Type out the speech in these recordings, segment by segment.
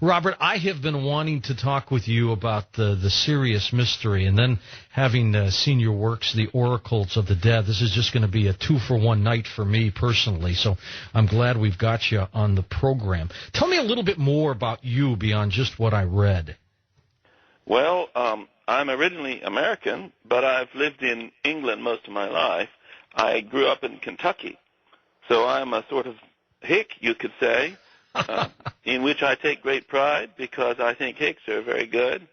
Robert, I have been wanting to talk with you about the Sirius mystery, and then having seen your works, The Oracles of the Dead. This is just going to be a 2-for-1 night for me personally, so I'm glad we've got you on the program. Tell me a little bit more about you beyond just what I read. Well, I'm originally American, but I've lived in England most of my life. I grew up in Kentucky, so I'm a sort of hick, you could say. In which I take great pride because I think hicks are very good,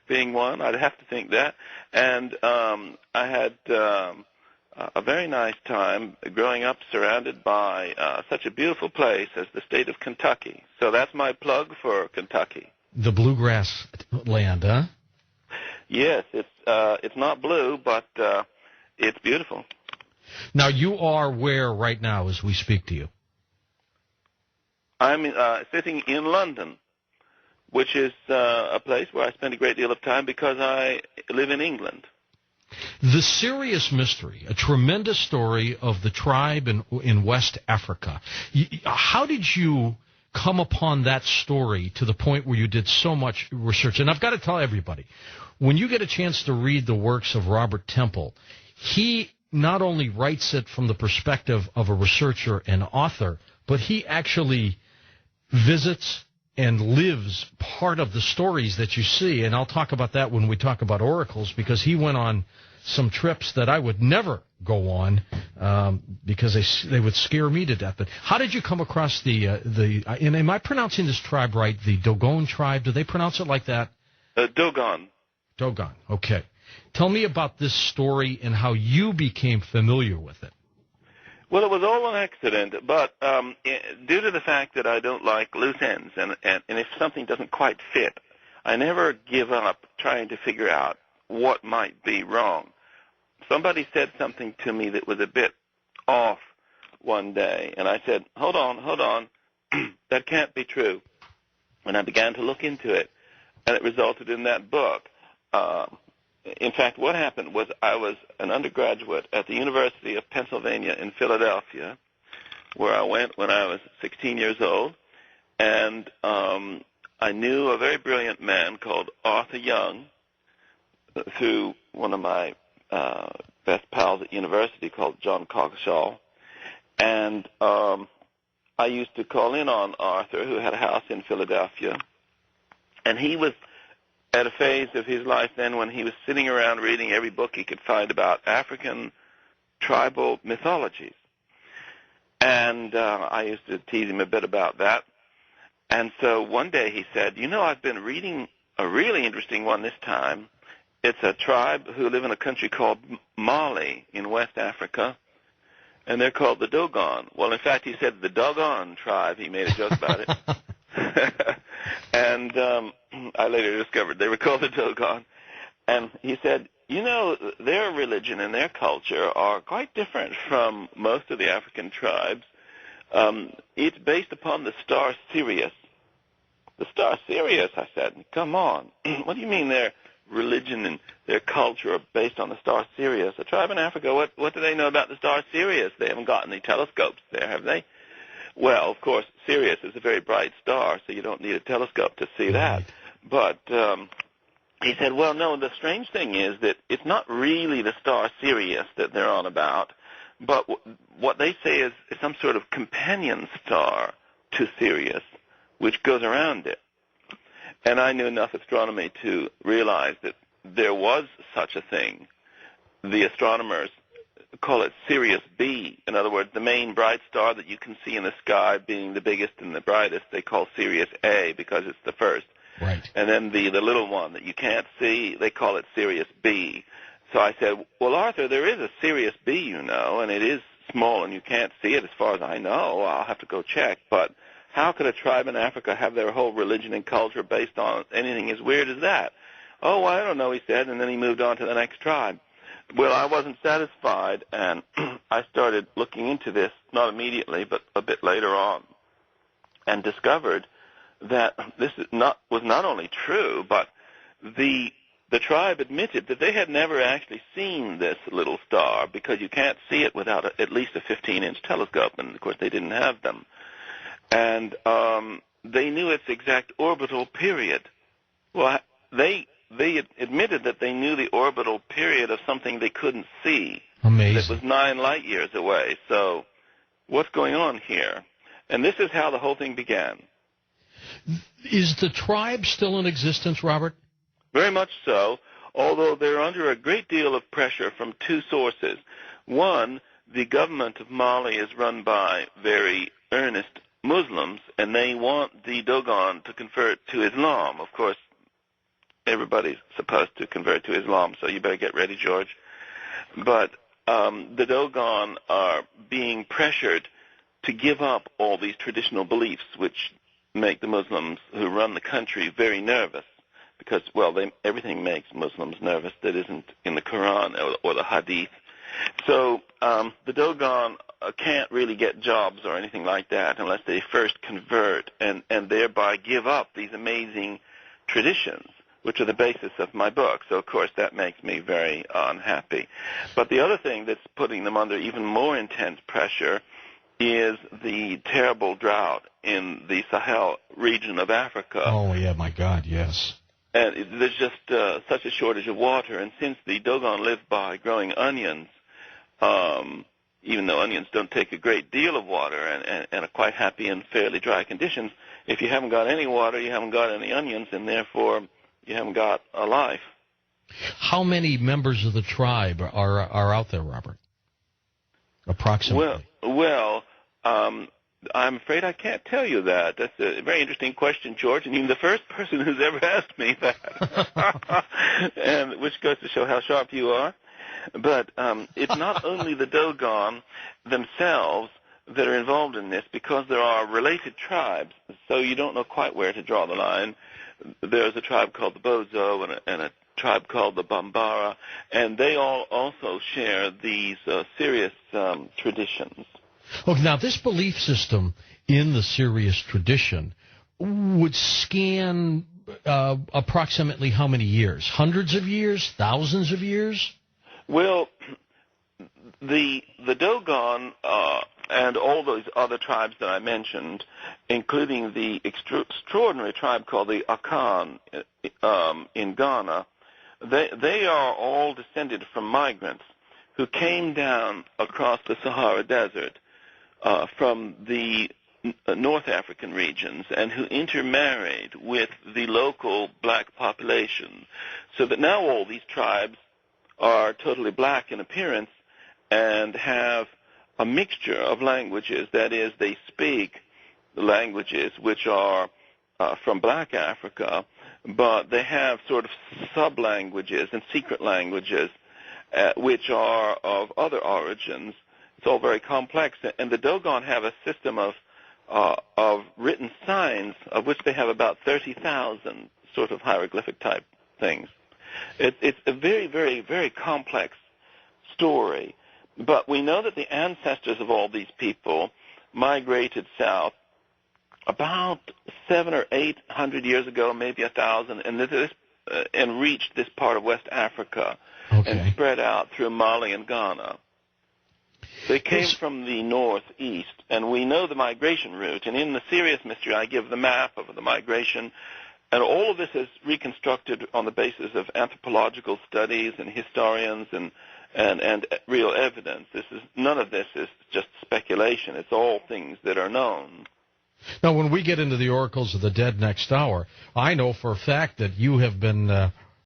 being one. I'd have to think that. And I had a very nice time growing up surrounded by such a beautiful place as the state of Kentucky. So that's my plug for Kentucky. The bluegrass land, huh? Yes, it's not blue, but it's beautiful. Now, you are where right now as we speak to you? I'm sitting in London, which is a place where I spend a great deal of time because I live in England. The Sirius Mystery, a tremendous story of the tribe in West Africa. How did you come upon that story to the point where you did so much research? And I've got to tell everybody, when you get a chance to read the works of Robert Temple, he not only writes it from the perspective of a researcher and author, but he actually visits and lives part of the stories that you see. And I'll talk about that when we talk about oracles, because he went on some trips that I would never go on because they would scare me to death. But how did you come across and am I pronouncing this tribe right, the Dogon tribe? Do they pronounce it like that? Dogon. Dogon, okay. Tell me about this story and how you became familiar with it. Well, it was all an accident, but due to the fact that I don't like loose ends, and if something doesn't quite fit, I never give up trying to figure out what might be wrong. Somebody said something to me that was a bit off one day, and I said, hold on, that can't be true. And I began to look into it, and it resulted in that book. In fact, what happened was I was an undergraduate at the University of Pennsylvania in Philadelphia, where I went when I was 16 years old, and I knew a very brilliant man called Arthur Young through one of my best pals at university called John Coggeshall, and I used to call in on Arthur, who had a house in Philadelphia, and he was at a phase of his life then when he was sitting around reading every book he could find about African tribal mythologies. And I used to tease him a bit about that. And so one day he said, I've been reading a really interesting one this time. It's a tribe who live in a country called Mali in West Africa, and they're called the Dogon. Well, in fact, he said the Dogon tribe. He made a joke about it. And I later discovered they were called the Dogon. And he said, their religion and their culture are quite different from most of the African tribes. It's based upon the star Sirius. The star Sirius, I said, come on. What do you mean their religion and their culture are based on the star Sirius? A tribe in Africa, what do they know about the star Sirius? They haven't got any telescopes there, have they? Well, of course, Sirius is a very bright star, so you don't need a telescope to see that. But he said, well, no, the strange thing is that it's not really the star Sirius that they're on about, but what they say is some sort of companion star to Sirius, which goes around it. And I knew enough astronomy to realize that there was such a thing. The astronomers call it Sirius B. In other words, the main bright star that you can see in the sky being the biggest and the brightest, they call Sirius A because it's the first. Right. And then the little one that you can't see, they call it Sirius B. So I said, well, Arthur, there is a Sirius B, and it is small and you can't see it as far as I know. I'll have to go check. But how could a tribe in Africa have their whole religion and culture based on anything as weird as that? Oh, I don't know, he said, and then he moved on to the next tribe. Well, I wasn't satisfied, and I started looking into this, not immediately, but a bit later on, and discovered that this was not only true, but the tribe admitted that they had never actually seen this little star because you can't see it without at least a 15-inch telescope, and, of course, they didn't have them. And they knew its exact orbital period. Well, they admitted that they knew the orbital period of something they couldn't see. Amazing. That was 9 light years away. So what's going on here? And this is how the whole thing began. Is the tribe still in existence, Robert? Very much so, although they're under a great deal of pressure from 2 sources. One, the government of Mali is run by very earnest Muslims, and they want the Dogon to convert to Islam. Of course, everybody's supposed to convert to Islam, so you better get ready, George. But the Dogon are being pressured to give up all these traditional beliefs, which make the Muslims who run the country very nervous, because, well, everything makes Muslims nervous that isn't in the Quran or the Hadith. So the Dogon can't really get jobs or anything like that unless they first convert and thereby give up these amazing traditions, which are the basis of my book. So, of course, that makes me very unhappy. But the other thing that's putting them under even more intense pressure is the terrible drought in the Sahel region of Africa. Oh, yeah, my God, yes. And there's just such a shortage of water. And since the Dogon live by growing onions, even though onions don't take a great deal of water and are quite happy in fairly dry conditions, if you haven't got any water, you haven't got any onions, and therefore you haven't got a life. How many members of the tribe are out there, Robert? Approximately. Well, I'm afraid I can't tell you that. That's a very interesting question, George, and you're the first person who's ever asked me that, and which goes to show how sharp you are. But it's not only the Dogon themselves that are involved in this, because there are related tribes, so you don't know quite where to draw the line. There's a tribe called the Bozo and a tribe called the Bambara, and they all also share these Sirius traditions. Okay, now this belief system in the Sirius tradition would scan approximately how many years? Hundreds of years? Thousands of years? Well, the Dogon and all those other tribes that I mentioned, including the extraordinary tribe called the Akan in Ghana, they are all descended from migrants who came down across the Sahara Desert from the North African regions and who intermarried with the local black population, so that now all these tribes are totally black in appearance and have a mixture of languages. That is, they speak languages which are from black Africa, but they have sort of sub-languages and secret languages which are of other origins. It's all very complex, and the Dogon have a system of written signs, of which they have about 30,000 sort of hieroglyphic type things. It's a very, very, very complex story, but we know that the ancestors of all these people migrated south about 700 or 800 years ago, maybe 1,000, and reached this part of West Africa and spread out through Mali and Ghana. They came from the northeast, and we know the migration route. And in the Sirius mystery, I give the map of the migration, and all of this is reconstructed on the basis of anthropological studies and historians and real evidence. None of this is just speculation. It's all things that are known. Now, when we get into the oracles of the dead next hour, I know for a fact that you have been